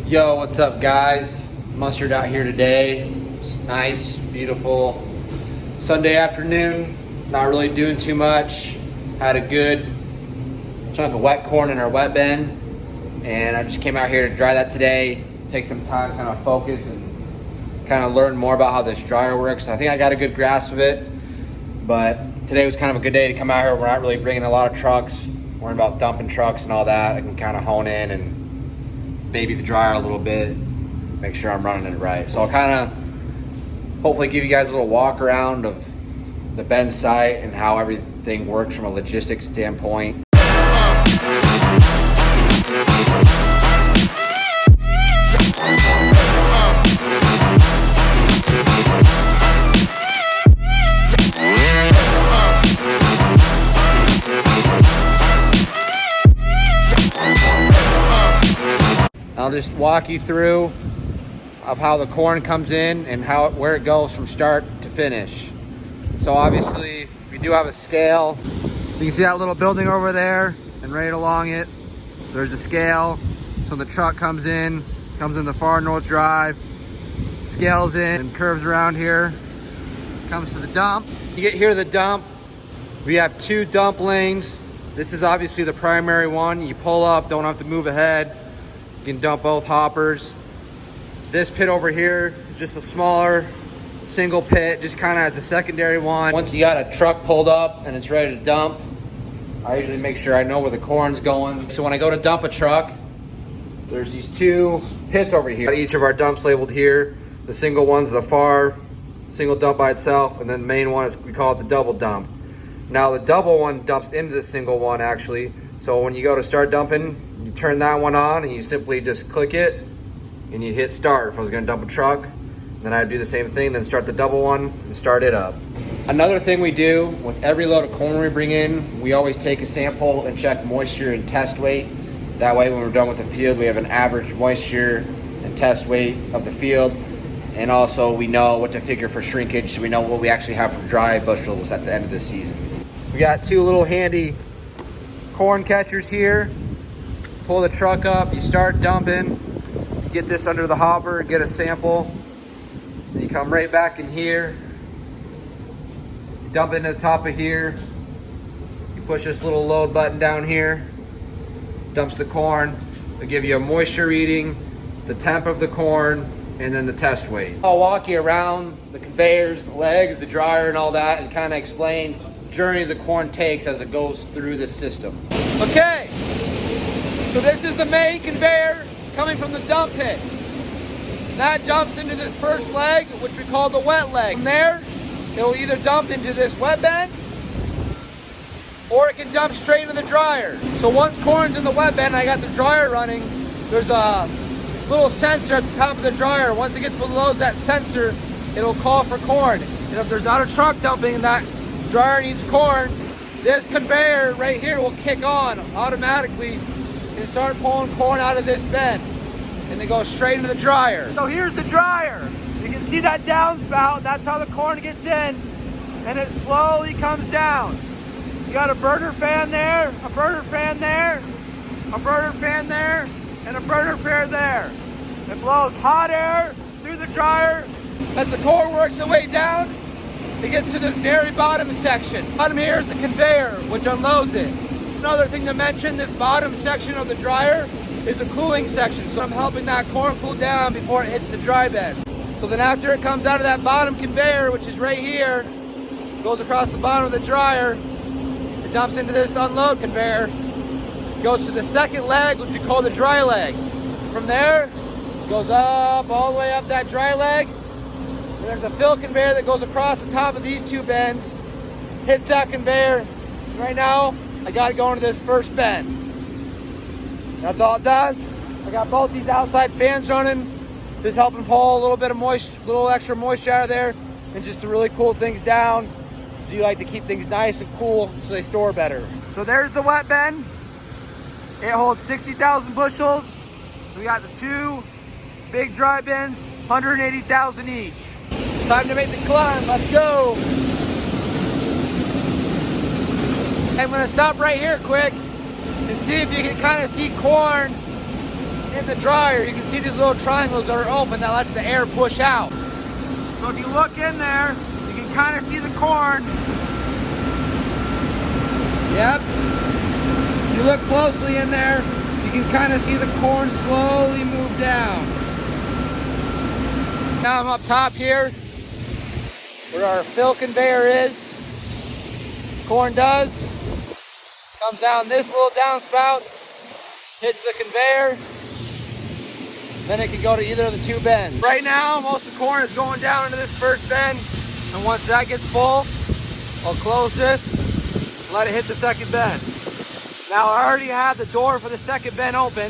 Yo, what's up guys? Mustard out here today. It's nice, beautiful Sunday afternoon. Not really doing too much. Had a good chunk of wet corn in our wet bin, and I just came out here to dry that today. Take some time, kind of focus and kind of learn more about how this dryer works. I think I got a good grasp of it, but today was kind of a good day to come out here. We're not really bringing a lot of trucks, worrying about dumping trucks and all that. I can kind of hone in and baby the dryer a little bit, make sure I'm running it right. So I'll kind of hopefully give you guys a little walk around of the Ben site and how everything works from a logistics standpoint. I'll just walk you through of how the corn comes in and where it goes from start to finish. So obviously we do have a scale. You can see that little building over there, and right along it there's a scale. So the truck comes in the far north drive, scales in and curves around here, comes to the dump. You get here to the dump, we have two dump lanes. This is obviously the primary one. You pull up, don't have to move ahead. You can dump both hoppers. This pit over here, just a smaller single pit, just kind of as a secondary one. Once you got a truck pulled up and it's ready to dump, I usually make sure I know where the corn's going. So when I go to dump a truck, there's these two pits over here. Each of our dumps labeled here. The single one's the far single dump by itself, and then the main one is, we call it the double dump. Now the double one dumps into the single one actually. So when you go to start dumping, you turn that one on and you simply just click it and you hit start. If I was gonna dump a truck, then I'd do the same thing, then start the double one and start it up. Another thing we do with every load of corn we bring in, we always take a sample and check moisture and test weight. That way when we're done with the field, we have an average moisture and test weight of the field. And also we know what to figure for shrinkage, so we know what we actually have for dry bushels at the end of the season. We got two little handy corn catchers here. Pull the truck up, you start dumping, get this under the hopper, get a sample. Then you come right back in here, you dump into the top of here, you push this little load button down here, dumps the corn. It'll give you a moisture reading, the temp of the corn, and then the test weight. I'll walk you around the conveyors, the legs, the dryer, and all that, and kind of explain the journey the corn takes as it goes through the system. Okay, so this is the main conveyor coming from the dump pit. That dumps into this first leg, which we call the wet leg. From there, it will either dump into this wet bed, or it can dump straight into the dryer. So once corn's in the wet bed and I got the dryer running, there's a little sensor at the top of the dryer. Once it gets below that sensor, it'll call for corn. And if there's not a truck dumping and that dryer needs corn, this conveyor right here will kick on automatically and start pulling corn out of this bed. And they go straight into the dryer. So here's the dryer. You can see that downspout. That's how the corn gets in, and it slowly comes down. You got a burner fan there, a burner fan there, a burner fan there, and a burner fan there. It blows hot air through the dryer. As the corn works its way down, it gets to this very bottom section. Bottom here is the conveyor, which unloads it. Another thing to mention, this bottom section of the dryer is a cooling section, so I'm helping that corn cool down before it hits the dry bed. So then after it comes out of that bottom conveyor, which is right here, goes across the bottom of the dryer, it dumps into this unload conveyor, goes to the second leg, which we call the dry leg. From there, it goes up, all the way up that dry leg, and there's a fill conveyor that goes across the top of these two bends, hits that conveyor. Right now, I got it going to this first bend. That's all it does. I got both these outside fans running, just helping pull a little bit of moisture, little extra moisture out of there, and just to really cool things down. So you like to keep things nice and cool so they store better. So there's the wet bin. It holds 60,000 bushels. We got the two big dry bins, 180,000 each. Time to make the climb. Let's go. I'm gonna stop right here quick and see if you can kind of see corn in the dryer, you can see these little triangles that are open that lets the air push out. So if you look in there, you can kind of see the corn. Yep. If you look closely in there, you can kind of see the corn slowly move down. Now I'm up top here, where our fill conveyor is. Corn does. Comes down this little downspout, hits the conveyor, then it can go to either of the two bends. Right now, most of the corn is going down into this first bend, and once that gets full, I'll close this and let it hit the second bend. Now I already have the door for the second bend open,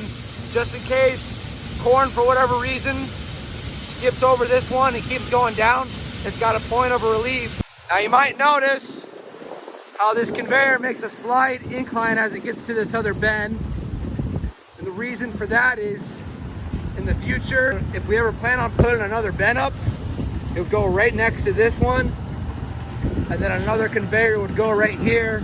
just in case corn, for whatever reason, skips over this one and keeps going down. It's got a point of relief. Now you might notice how this conveyor makes a slight incline as it gets to this other bend. And the reason for that is, in the future, if we ever plan on putting another bend up, it would go right next to this one, and then another conveyor would go right here,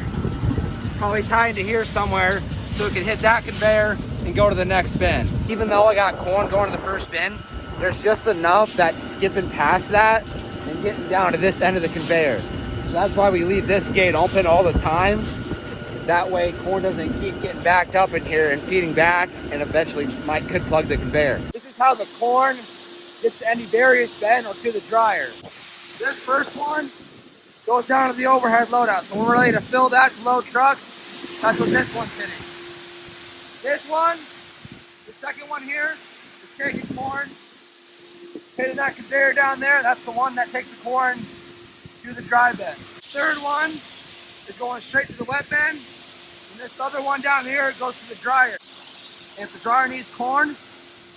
probably tie into here somewhere, so it can hit that conveyor and go to the next bend. Even though I got corn going to the first bend, there's just enough that skipping past that and getting down to this end of the conveyor. So that's why we leave this gate open all the time. That way corn doesn't keep getting backed up in here and feeding back, and eventually could plug the conveyor. This is how the corn gets to any various bend or to the dryer. This first one goes down to the overhead loadout. So when we're ready to fill that to load trucks, that's what this one's hitting. This one, the second one here, is taking corn, hitting that conveyor down there. That's the one that takes the corn to the dry bed. Third one is going straight to the wet bed, and this other one down here goes to the dryer. And if the dryer needs corn,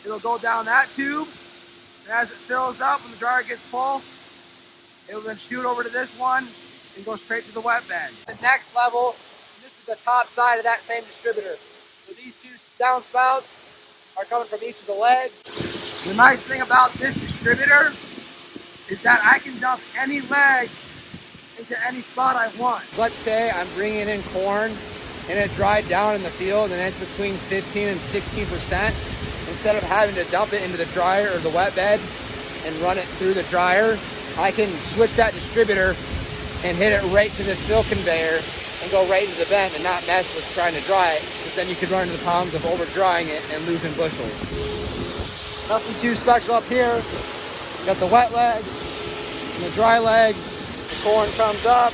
it'll go down that tube, and as it fills up, when the dryer gets full, it'll then shoot over to this one and go straight to the wet bed. The next level, this is the top side of that same distributor. So these two downspouts are coming from each of the legs. The nice thing about this distributor is that I can dump any leg into any spot I want. Let's say I'm bringing in corn and it dried down in the field and it's between 15 and 16%. Instead of having to dump it into the dryer or the wet bed and run it through the dryer, I can switch that distributor and hit it right to this fill conveyor and go right into the vent and not mess with trying to dry it, because then you could run into the problems of over drying it and losing bushels. Nothing too special up here. Got the wet legs and the dry legs. The corn comes up,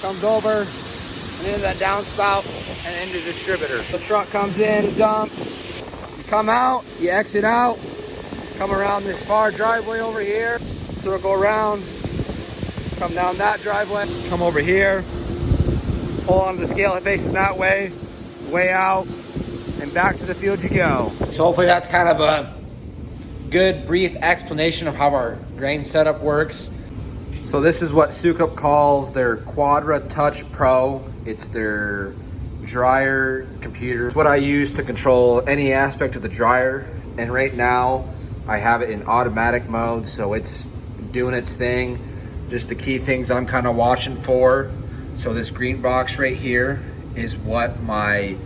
comes over, and into that downspout and into the distributor. The truck comes in, dumps. You come out, you exit out, come around this far driveway over here. So it'll go around, come down that driveway, come over here, pull onto the scale facing that way out, and back to the field you go. So hopefully that's kind of a good brief explanation of how our grain setup works. So this is what Sukup calls their Quadra Touch Pro. It's their dryer computer. It's what I use to control any aspect of the dryer. And right now I have it in automatic mode, so it's doing its thing. Just the key things I'm kind of watching for. So this green box right here is what my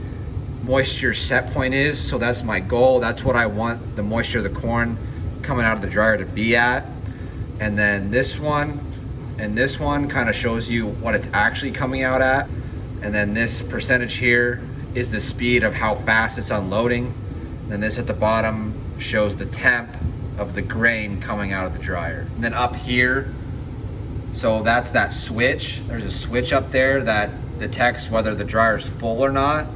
moisture set point is. So that's my goal. That's what I want the moisture of the corn coming out of the dryer to be at. And then this one and this one kind of shows you what it's actually coming out at. And then this percentage here is the speed of how fast it's unloading. And this at the bottom shows the temp of the grain coming out of the dryer. And then up here, so that's that switch. There's a switch up there that detects whether the dryer is full or not.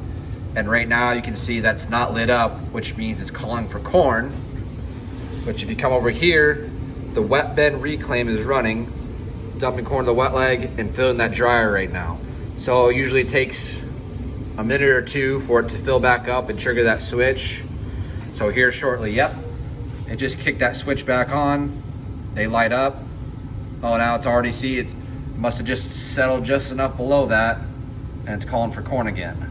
And right now you can see that's not lit up, which means it's calling for corn. Which if you come over here, the wet bed reclaim is running, dumping corn to the wet leg and filling that dryer right now. So usually it takes a minute or two for it to fill back up and trigger that switch. So here shortly, yep, it just kicked that switch back on. They light up. Oh, now it's already, see, it must have just settled just enough below that and it's calling for corn again.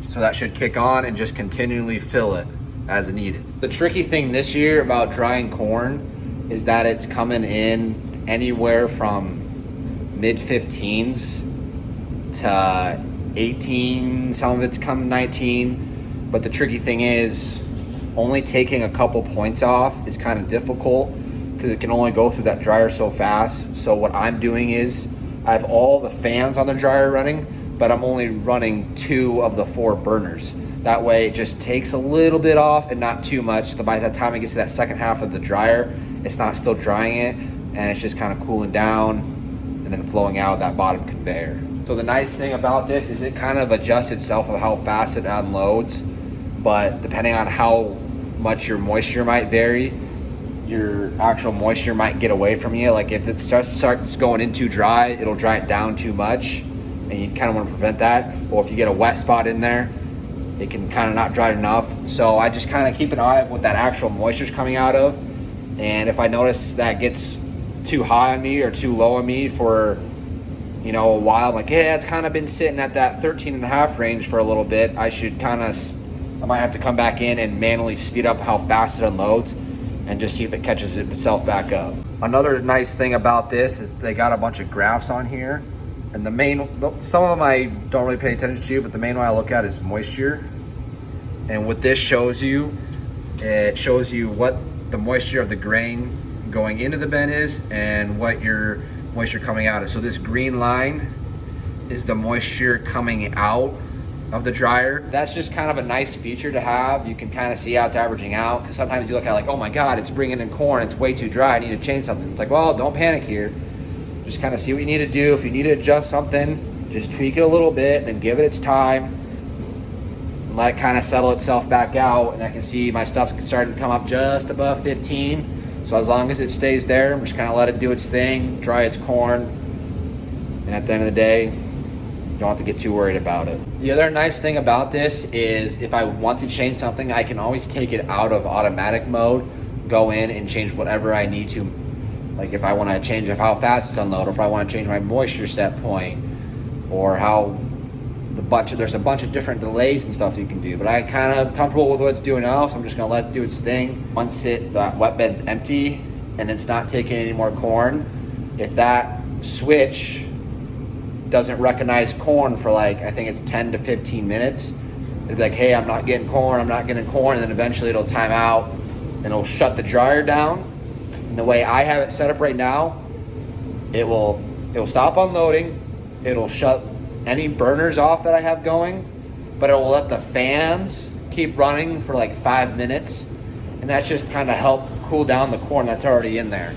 So that should kick on and just continually fill it as needed. The tricky thing this year about drying corn is that it's coming in anywhere from mid-15s to 18, some of it's come 19. But the tricky thing is only taking a couple points off is kind of difficult because it can only go through that dryer so fast. So what I'm doing is I have all the fans on the dryer running, but I'm only running 2 of the 4 burners. That way it just takes a little bit off and not too much. So by the time it gets to that second half of the dryer, it's not still drying it, and it's just kind of cooling down and then flowing out of that bottom conveyor. So the nice thing about this is it kind of adjusts itself of how fast it unloads, but depending on how much your moisture might vary, your actual moisture might get away from you. Like if it starts going in too dry, it'll dry it down too much, and you kind of want to prevent that. Or if you get a wet spot in there, it can kind of not dry enough. So I just kind of keep an eye of what that actual moisture is coming out of, and if I notice that gets too high on me or too low on me for a while, I'm like, yeah, it's kind of been sitting at that 13.5 range for a little bit. I might have to come back in and manually speed up how fast it unloads and just see if it catches itself back up. Another nice thing about this is they got a bunch of graphs on here, and some of them I don't really pay attention to, but the main one I look at is moisture. And what this shows you, it shows you what the moisture of the grain going into the bin is and what your moisture coming out is. So this green line is the moisture coming out of the dryer. That's just kind of a nice feature to have. You can kind of see how it's averaging out, because sometimes you look at it like, oh my God, it's bringing in corn, it's way too dry, I need to change something. It's like, well, don't panic here. Just kind of see what you need to do. If you need to adjust something, just tweak it a little bit, then give it its time, and let it kind of settle itself back out. And I can see my stuff's starting to come up just above 15. So as long as it stays there, I'm just kind of let it do its thing, dry its corn, and at the end of the day, don't have to get too worried about it. The other nice thing about this is if I want to change something, I can always take it out of automatic mode, go in and change whatever I need to. Like if I want to change how fast it's unloaded, or if I want to change my moisture set point, or there's a bunch of different delays and stuff you can do. But I'm kind of comfortable with what it's doing now, so I'm just gonna let it do its thing. Once that wet bin's empty and it's not taking any more corn, if that switch doesn't recognize corn for I think it's 10 to 15 minutes, it'll be like, hey, I'm not getting corn, and then eventually it'll time out and it'll shut the dryer down. And the way I have it set up right now, it'll stop unloading, it'll shut any burners off that I have going, but it will let the fans keep running for 5 minutes, and that's just kind of help cool down the corn that's already in there.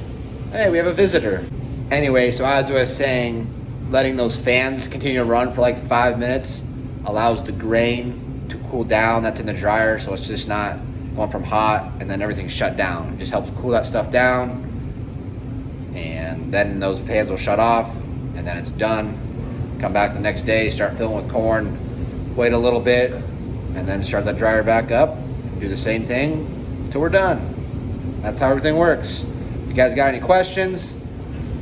Hey, we have a visitor. Anyway, so as I was saying, letting those fans continue to run for 5 minutes allows the grain to cool down that's in the dryer, so it's just not going from hot and then everything's shut down. It just helps cool that stuff down, and then those fans will shut off, and then it's done. Come back the next day, start filling with corn, wait a little bit, and then start that dryer back up, do the same thing until we're done. That's how everything works. If you guys got any questions,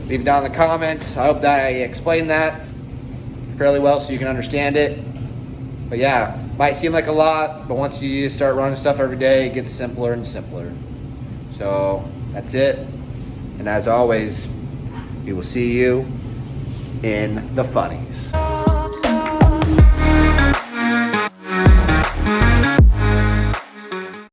leave it down in the comments. I hope that I explained that fairly well so you can understand it. But yeah, might seem like a lot, but once you start running stuff every day, it gets simpler and simpler. So that's it. And as always, we will see you in the funnies.